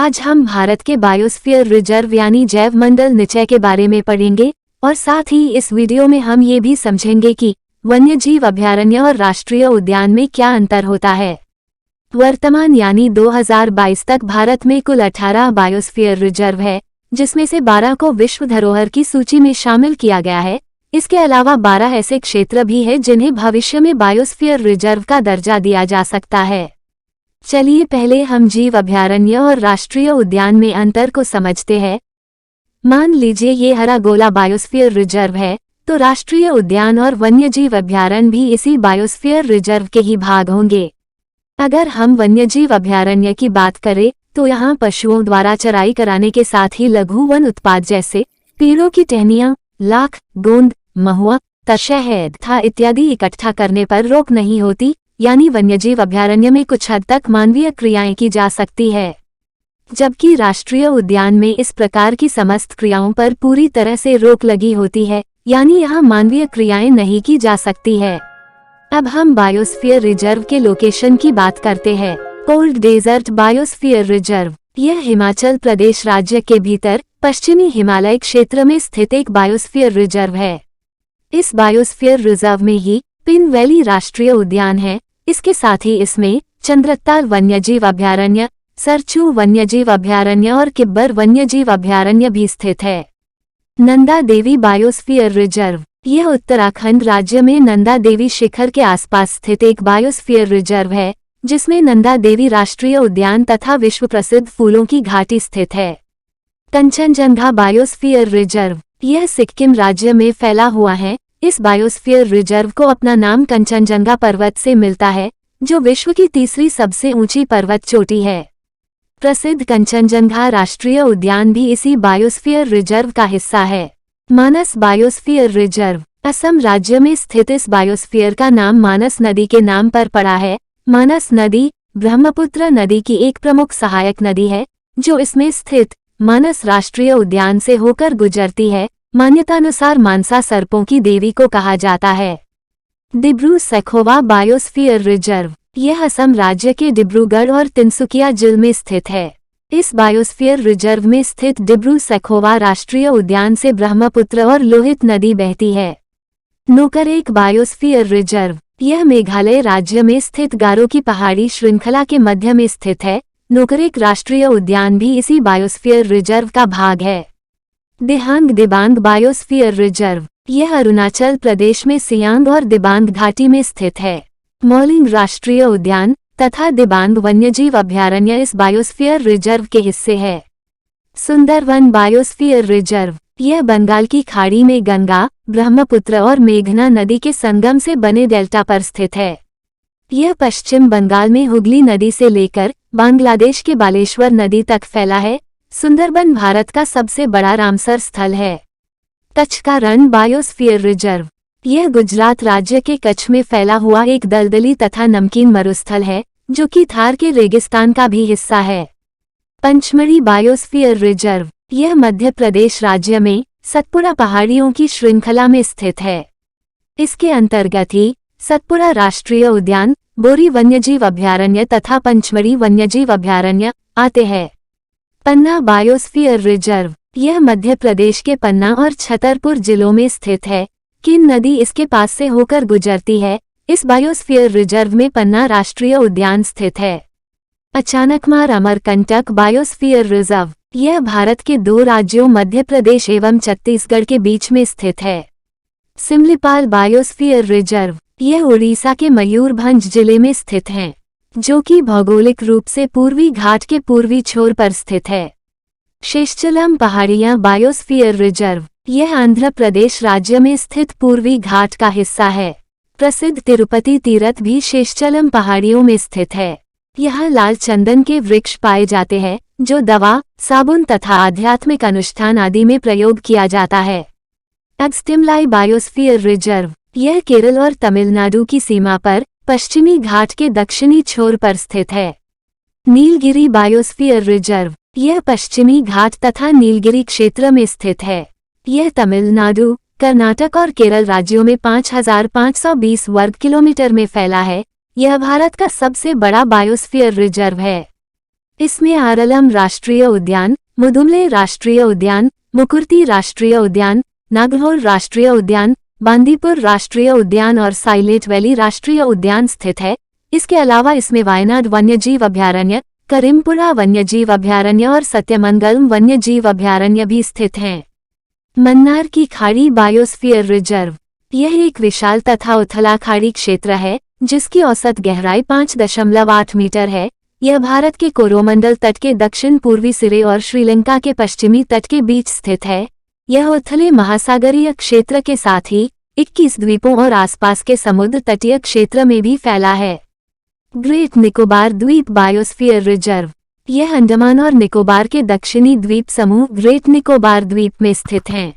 आज हम भारत के बायोस्फीयर रिजर्व यानी जैव मंडल निचय के बारे में पढ़ेंगे और साथ ही इस वीडियो में हम ये भी समझेंगे कि वन्यजीव अभयारण्य और राष्ट्रीय उद्यान में क्या अंतर होता है। वर्तमान यानी 2022 तक भारत में कुल 18 बायोस्फीयर रिजर्व है, जिसमें से 12 को विश्व धरोहर की सूची में शामिल किया गया है। इसके अलावा 12 ऐसे क्षेत्र भी हैं जिन्हें भविष्य में बायोस्फीयर रिजर्व का दर्जा दिया जा सकता है। चलिए पहले हम जीव अभयारण्य और राष्ट्रीय उद्यान में अंतर को समझते हैं। मान लीजिए ये हरा गोला बायोस्फीयर रिजर्व है, तो राष्ट्रीय उद्यान और वन्यजीव अभयारण्य भी इसी बायोस्फीयर रिजर्व के ही भाग होंगे। अगर हम वन्यजीव अभयारण्य की बात करें तो यहाँ पशुओं द्वारा चराई कराने के साथ ही लघु वन उत्पाद जैसे पेड़ों की टहनियाँ, लाख, गोंद, महुआ, शहद था इत्यादि इकट्ठा करने पर रोक नहीं होती, यानी वन्यजीव अभयारण्य में कुछ हद तक मानवीय क्रियाएं की जा सकती है, जबकि राष्ट्रीय उद्यान में इस प्रकार की समस्त क्रियाओं पर पूरी तरह से रोक लगी होती है, यानी यहाँ मानवीय क्रियाएं नहीं की जा सकती है। अब हम बायोस्फीयर रिजर्व के लोकेशन की बात करते हैं। कोल्ड डेजर्ट बायोस्फीयर रिजर्व, यह हिमाचल प्रदेश राज्य के भीतर पश्चिमी हिमालय क्षेत्र में स्थित एक बायोस्फीयर रिजर्व है। इस बायोस्फीयर रिजर्व में ही पिन वैली राष्ट्रीय उद्यान है। इसके साथ ही इसमें चंद्रताल वन्यजीव अभयारण्य, सरचू वन्यजीव अभयारण्य और किब्बर वन्यजीव अभयारण्य भी स्थित है। नंदा देवी बायोस्फीयर रिजर्व, यह उत्तराखंड राज्य में नंदा देवी शिखर के आसपास स्थित एक बायोस्फीयर रिजर्व है, जिसमें नंदा देवी राष्ट्रीय उद्यान तथा विश्व प्रसिद्ध फूलों की घाटी स्थित है। कंचनजंगा बायोस्फीयर रिजर्व, यह सिक्किम राज्य में फैला हुआ है। इस बायोस्फीयर रिजर्व को अपना नाम कंचनजंगा पर्वत से मिलता है, जो विश्व की तीसरी सबसे ऊंची पर्वत चोटी है। प्रसिद्ध कंचनजंगा राष्ट्रीय उद्यान भी इसी बायोस्फीयर रिजर्व का हिस्सा है। मानस बायोस्फीयर रिजर्व, असम राज्य में स्थित इस बायोस्फीयर का नाम मानस नदी के नाम पर पड़ा है। मानस नदी ब्रह्मपुत्र नदी की एक प्रमुख सहायक नदी है, जो इसमें स्थित मानस राष्ट्रीय उद्यान से होकर गुजरती है। मान्यतानुसार मानसा सर्पों की देवी को कहा जाता है। डिब्रू सैखोवा बायोस्फीयर रिजर्व, यह असम राज्य के डिब्रूगढ़ और तिनसुकिया जिले में स्थित है। इस बायोस्फीयर रिजर्व में स्थित डिब्रू सैखोवा राष्ट्रीय उद्यान से ब्रह्मपुत्र और लोहित नदी बहती है। नोकरेक बायोस्फीयर रिजर्व, यह मेघालय राज्य में स्थित गारो की पहाड़ी श्रृंखला के मध्य में स्थित है। नोकरेक राष्ट्रीय उद्यान भी इसी बायोस्फीयर रिजर्व का भाग है। दिहांग दिबांग बायोस्फीयर रिजर्व, यह अरुणाचल प्रदेश में सियांग और दिबांग घाटी में स्थित है। मौलिंग राष्ट्रीय उद्यान तथा दिबांग वन्यजीव अभयारण्य इस बायोस्फीयर रिजर्व के हिस्से है। सुंदरवन बायोस्फीयर रिजर्व, यह बंगाल की खाड़ी में गंगा, ब्रह्मपुत्र और मेघना नदी के संगम से बने डेल्टा पर स्थित है। यह पश्चिम बंगाल में हुगली नदी से लेकर बांग्लादेश के बालेश्वर नदी तक फैला है। सुंदरबन भारत का सबसे बड़ा रामसर स्थल है। कच्छ का रण बायोस्फीयर रिजर्व, यह गुजरात राज्य के कच्छ में फैला हुआ एक दलदली तथा नमकीन मरुस्थल है, जो कि थार के रेगिस्तान का भी हिस्सा है। पंचमढ़ी बायोस्फीयर रिजर्व, यह मध्य प्रदेश राज्य में सतपुड़ा पहाड़ियों की श्रृंखला में स्थित है। इसके अंतर्गत ही सतपुड़ा राष्ट्रीय उद्यान, बोरी वन्यजीव अभयारण्य तथा पंचमढ़ी वन्यजीव अभयारण्य आते हैं। पन्ना बायोस्फीयर रिजर्व, यह मध्य प्रदेश के पन्ना और छतरपुर जिलों में स्थित है। किन नदी इसके पास से होकर गुजरती है। इस बायोस्फीयर रिजर्व में पन्ना राष्ट्रीय उद्यान स्थित है। अचानकमार अमरकंटक बायोस्फीयर रिजर्व, यह भारत के 2 राज्यों मध्य प्रदेश एवं छत्तीसगढ़ के बीच में स्थित है। सिमलीपाल बायोस्फीयर रिजर्व, यह उड़ीसा के मयूरभंज जिले में स्थित है, जो कि भौगोलिक रूप से पूर्वी घाट के पूर्वी छोर पर स्थित है। शेषचलम पहाड़ियां बायोस्फीयर रिजर्व, यह आंध्र प्रदेश राज्य में स्थित पूर्वी घाट का हिस्सा है। प्रसिद्ध तिरुपति तीर्थ भी शेषचलम पहाड़ियों में स्थित है। यहाँ लाल चंदन के वृक्ष पाए जाते हैं, जो दवा, साबुन तथा आध्यात्मिक अनुष्ठान आदि में प्रयोग किया जाता है। अगस्त्यमलाई बायोस्फीयर रिजर्व, यह केरल और तमिलनाडु की सीमा पर पश्चिमी घाट के दक्षिणी छोर पर स्थित है। नीलगिरी बायोस्फीयर रिजर्व, यह पश्चिमी घाट तथा नीलगिरी क्षेत्र में स्थित है। यह तमिलनाडु, कर्नाटक और केरल राज्यों में 5520 वर्ग किलोमीटर में फैला है। यह भारत का सबसे बड़ा बायोस्फीयर रिजर्व है। इसमें आरलम राष्ट्रीय उद्यान, मुदुमले राष्ट्रीय उद्यान, मुकुर्ती राष्ट्रीय उद्यान, नागौर राष्ट्रीय उद्यान, बांदीपुर राष्ट्रीय उद्यान और साइलेट वैली राष्ट्रीय उद्यान स्थित है। इसके अलावा इसमें वायनाड वन्यजीव अभयारण्य, करीमपुरा वन्यजीव अभयारण्य और सत्यमंगलम वन्यजीव अभयारण्य भी स्थित हैं। मन्नार की खाड़ी बायोस्फीयर रिजर्व। यह एक विशाल तथा उथला खाड़ी क्षेत्र है जिसकी औसत गहराई 5.8 मीटर है। यह भारत के कोरोमंडल तट के दक्षिण पूर्वी सिरे और श्रीलंका के पश्चिमी तट के बीच स्थित है। यह उथले महासागरीय क्षेत्र के साथ ही 21 द्वीपों और आसपास के समुद्र तटीय क्षेत्र में भी फैला है। ग्रेट निकोबार द्वीप बायोस्फीयर रिजर्व। यह अंडमान और निकोबार के दक्षिणी द्वीप समूह ग्रेट निकोबार द्वीप में स्थित हैं।